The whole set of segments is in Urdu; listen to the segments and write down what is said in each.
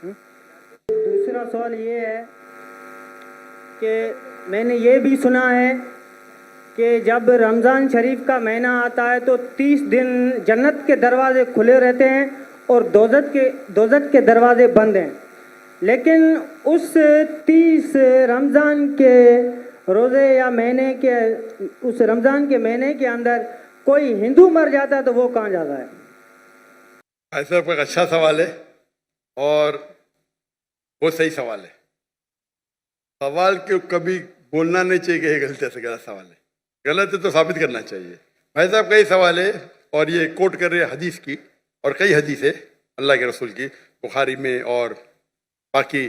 دوسرا سوال یہ ہے کہ میں نے یہ بھی سنا ہے کہ جب رمضان شریف کا مہینہ آتا ہے تو 30 دن جنت کے دروازے کھلے رہتے ہیں اور دوزخ کے دروازے بند ہیں، لیکن اس 30 رمضان کے روزے یا مہینے کے اس رمضان کے مہینے کے اندر کوئی ہندو مر جاتا ہے تو وہ کہاں جاتا ہے؟ ایسا ایک اچھا سوال ہے اور وہ صحیح سوال ہے. سوال کو کبھی بولنا نہیں چاہیے کہ یہ غلط ہے، غلط سوال ہے. غلط ہے تو ثابت کرنا چاہیے. بھائی صاحب کا یہ سوال ہے اور یہ کوٹ کر رہے ہیں حدیث کی، اور کئی حدیث ہے اللہ کے رسول کی، بخاری میں اور باقی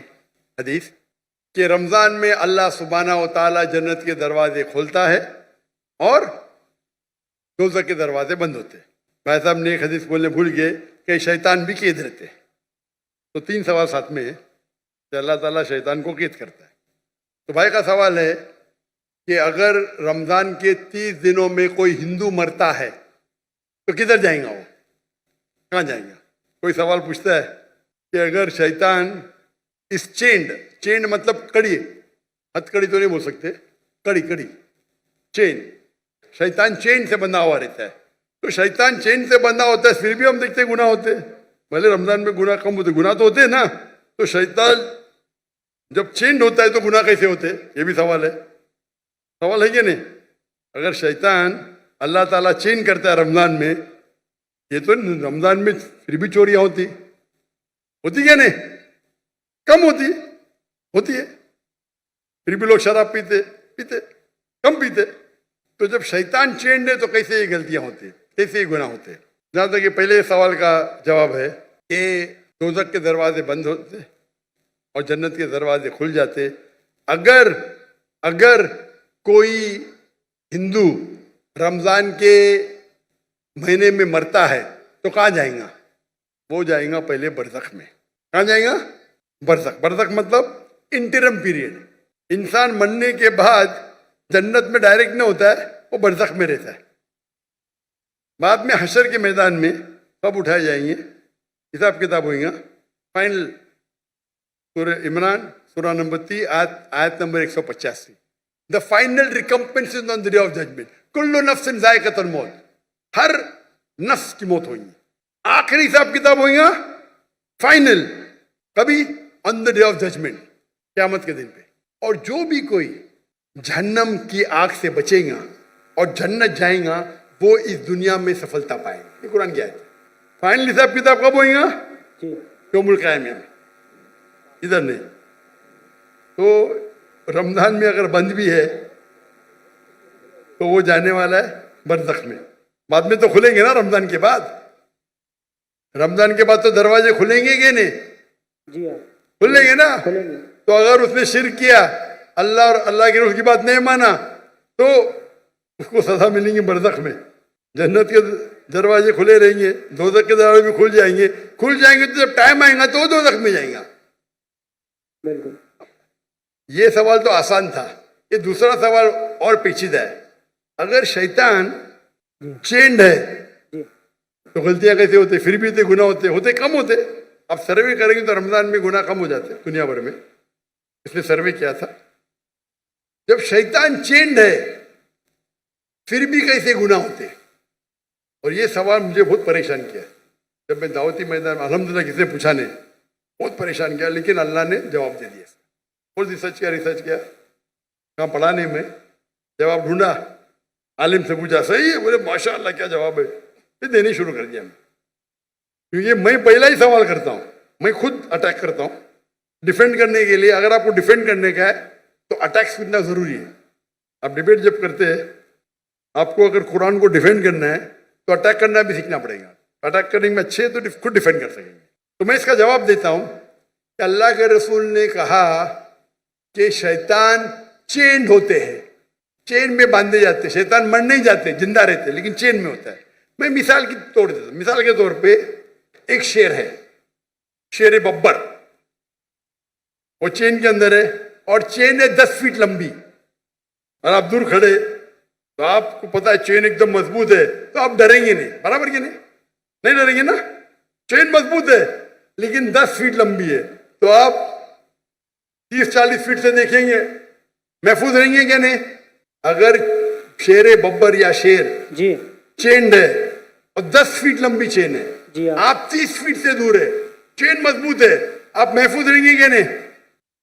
حدیث، کہ رمضان میں اللہ سبحانہ و تعالیٰ جنت کے دروازے کھولتا ہے اور دوزخ کے دروازے بند ہوتے ہیں. بھائی صاحب نے ایک حدیث بولنے بھول گئے کہ شیطان بھی قید رہتے ہیں. تو 3 سوال ساتھ میں ہے کہ اللہ تعالیٰ شیطان کو قید کرتا ہے. تو بھائی کا سوال ہے کہ اگر رمضان کے 30 دنوں میں کوئی ہندو مرتا ہے تو کدھر جائیں گا؟ وہ کہاں جائیں گا؟ کوئی سوال پوچھتا ہے کہ اگر شیطان اس چینڈ مطلب کڑی، ہتھ کڑی تو نہیں بول سکتے، کڑی چین، شیطان چین سے بندھا ہوا رہتا ہے. تو شیطان چین سے بندھا ہوتا ہے، پھر بھی ہم دیکھتے گناہ ہوتے ہیں. بھلے رمضان میں گناہ کم ہوتے، گناہ تو ہوتے ہیں نا. تو شیطان جب چینڈ ہوتا ہے تو گناہ کیسے ہوتے؟ یہ بھی سوال ہے. سوال ہے کہ نہیں؟ اگر شیطان اللہ تعالیٰ چین کرتا ہے رمضان میں، یہ تو رمضان میں پھر بھی چوریاں ہوتی کیا نہیں؟ کم ہوتی ہے. پھر بھی لوگ شراب پیتے کم پیتے. تو جب شیطان چینڈ ہے تو کیسے یہ غلطیاں ہوتی ہیں، کیسے یہ گناہ ہوتے ہیں؟ جہاں تک کہ پہلے سوال کا جواب ہے کہ دوزخ کے دروازے بند ہوتے اور جنت کے دروازے کھل جاتے. اگر کوئی ہندو رمضان کے مہینے میں مرتا ہے تو کہاں جائیں گا؟ وہ جائیں گا پہلے برزخ میں. کہاں جائیں گا؟ برزخ مطلب انٹرم پیریڈ. انسان مرنے کے بعد جنت میں ڈائریکٹ نہیں ہوتا ہے، وہ برزخ میں رہتا ہے. بعد میں حشر کے میدان میں کب اٹھائے جائیں گے، حساب کتاب ہوئیں گا. فائنل سورہ عمران سورہ نمبر 3 آیت number 185. The final recompense is on the day of judgment. کل نفس ذائقۃ الموت. ہر نفس کی موت ہوئی. آخری حساب کتاب ہوئیں گا فائنل کبھی؟ آن دا ڈے آف ججمنٹ، قیامت کے دن پہ. اور جو بھی کوئی جہنم کی آگ سے بچے گا اور جنت جائیں گا وہ اس دنیا میں سفلتا پائیں گے. یہ قرآن کی آیت ہے. فائنل حساب کتاب کب ہوئیں گا؟ یوم القیامہ میں، ادھر نہیں. تو رمضان میں اگر بند بھی ہے تو وہ جانے والا ہے برزخ میں. بعد میں تو کھلیں گے نا رمضان کے بعد. رمضان کے بعد تو دروازے کھلیں گے کہ نہیں؟ جی ہاں کھلیں گے نا. کھلیں گے. تو اگر اس نے شرک کیا، اللہ اور اللہ کے رسول کی بات نہیں مانا، تو اس کو سزا ملیں گی برزخ میں. جنت کے دروازے کھلے رہیں گے، دوزخ کے دروازے بھی کھل جائیں گے تو جب ٹائم آئے گا تو وہ دوزخ میں جائیں گا. بالکل. یہ سوال تو آسان تھا. یہ دوسرا سوال اور پیچیدہ ہے. اگر شیطان چینڈ ہے تو غلطیاں کیسے ہوتے؟ پھر بھی گناہ ہوتے کم ہوتے. اب سروے کریں گے تو رمضان میں گناہ کم ہو جاتے دنیا بھر میں. اس نے سروے کیا تھا. جب شیطان چینڈ ہے پھر بھی کیسے گناہ ہوتے؟ اور یہ سوال مجھے بہت پریشان کیا. جب میں دعوتی میدان الحمدللہ کسی نے پوچھا نہیں، بہت پریشان کیا، لیکن اللہ نے جواب دے دیا. بہت ریسرچ کیا کہاں پڑھا نہیں میں، جواب ڈھونڈا، عالم سے پوچھا، صحیح ہے، بولے ماشاء اللہ کیا جواب ہے. پھر دینے شروع کر دیا میں. کیونکہ میں پہلا ہی سوال کرتا ہوں، میں خود اٹیک کرتا ہوں ڈیفینڈ کرنے کے لیے. اگر آپ کو ڈیفینڈ کرنے کا ہے تو اٹیک سیکھنا ضروری ہے. آپ ڈیبیٹ جب کرتے ہیں، آپ کو اگر قرآن کو ڈیفینڈ کرنا ہے تو اٹیک کرنا بھی سیکھنا پڑے گا. اٹیک کرنے میں اچھے تو خود ڈیفینڈ کر سکیں گے. تو میں اس کا جواب دیتا ہوں کہ اللہ کے رسول نے کہا کہ شیطان چینڈ ہوتے ہیں، چین میں باندھے جاتے. شیطان مر نہیں جاتے، زندہ رہتے، لیکن چین میں ہوتا ہے. میں مثال کی توڑ دیتا ہوں. مثال کے طور پہ ایک شیر ہے، شیر ببر. وہ چین کے اندر ہے اور چین ہے 10 فیٹ لمبی، اور آپ دور کھڑے تو آپ کو پتا ہے چین ایک دم مضبوط ہے، تو آپ ڈریں گے نہیں. برابر کہ نہیں ڈریں گے نا. چین مضبوط ہے لیکن 10 فیٹ لمبی ہے. تو آپ 30-40 فٹ سے دیکھیں گے محفوظ رہیں گے کہ نہیں؟ اگر شیر ببر یا شیر جی چینڈ ہے اور 10 فٹ لمبی چین ہے، جی ہاں، آپ 30 فٹ سے دور ہے، چین مضبوط ہے، آپ محفوظ رہیں گے کہ نہیں؟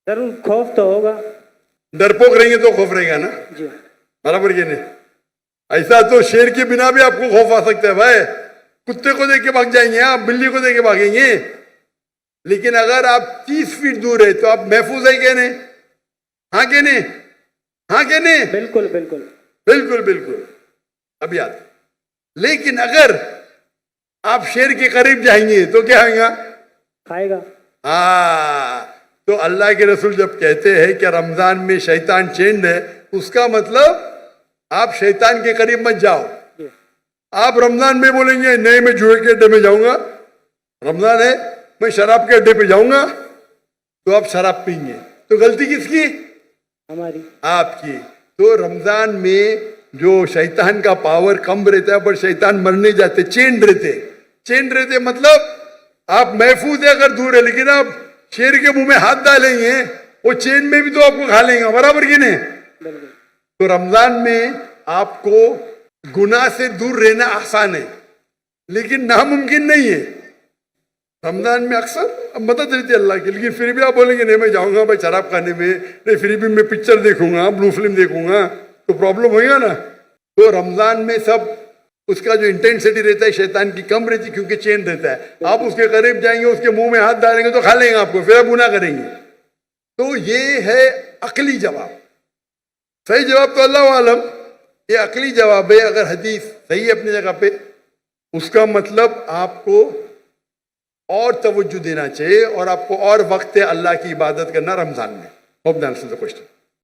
ضرور خوف تو ہوگا. ڈرپوک رہیں گے تو خوف رہے گا نا، جی برابر کہ نہیں؟ ایسا تو شیر کے بنا بھی آپ کو خوف آ سکتا ہے بھائی، کتے کو دیکھ کے بھاگ جائیں گے آپ، بلی کو دیکھ کے بھاگیں گے. لیکن اگر آپ 30 فٹ دور ہے تو آپ محفوظ ہیں کہ نہیں؟ ہاں کہ نہیں؟ ہاں کہ نہیں؟ بالکل بالکل. بالکل بالکل. اب یاد. لیکن اگر آپ شیر کے قریب جائیں گے تو کیا ہوگا؟ کھائے گا. ہاں، تو اللہ کے رسول جب کہتے ہیں کہ رمضان میں شیطان چینڈ ہے، اس کا مطلب آپ شیطان کے قریب مت جاؤ. جی آپ رمضان میں بولیں گے نہیں میں جوئے کے اڈے میں جاؤں گا، رمضان ہے میں شراب کے اڈے پہ جاؤں گا، تو آپ شراب پئیں گے. تو غلطی کس کی؟ ہماری. آپ کی. تو رمضان میں جو شیطان کا پاور کم رہتا ہے، پر شیطان مرنے جاتے، چینڈ رہتے مطلب آپ محفوظ ہے اگر دور ہے. لیکن آپ شیر کے منہ میں ہاتھ ڈالیں گے وہ چین میں بھی تو آپ کو کھا لیں گا، برابر کی نہیں؟ بالکل. تو رمضان میں آپ کو گناہ سے دور رہنا آسان ہے لیکن ناممکن نہیں ہے. رمضان میں اکثر مدد رہتی ہے اللہ کی، لیکن پھر بھی آپ بولیں گے نہیں میں جاؤں گا بھائی شراب کھانے میں، نہیں پھر بھی میں پکچر دیکھوں گا، بلو فلم دیکھوں گا، تو پرابلم ہوئے گا نا. تو رمضان میں سب اس کا جو انٹینسٹی رہتا ہے شیطان کی کم رہتی کیونکہ چین رہتا ہے. آپ اس کے قریب جائیں گے، اس کے منہ میں ہاتھ ڈالیں گے تو کھا لیں گے آپ کو، پھر آپ گناہ کریں گے. تو یہ ہے عقلی جواب. صحیح جواب تو اللہ عالم، یہ عقلی جواب ہے. اگر حدیث صحیح ہے اپنی جگہ پہ، اس کا مطلب آپ کو اور توجہ دینا چاہیے اور آپ کو اور وقت اللہ کی عبادت کرنا رمضان میں. Hope the answer the question.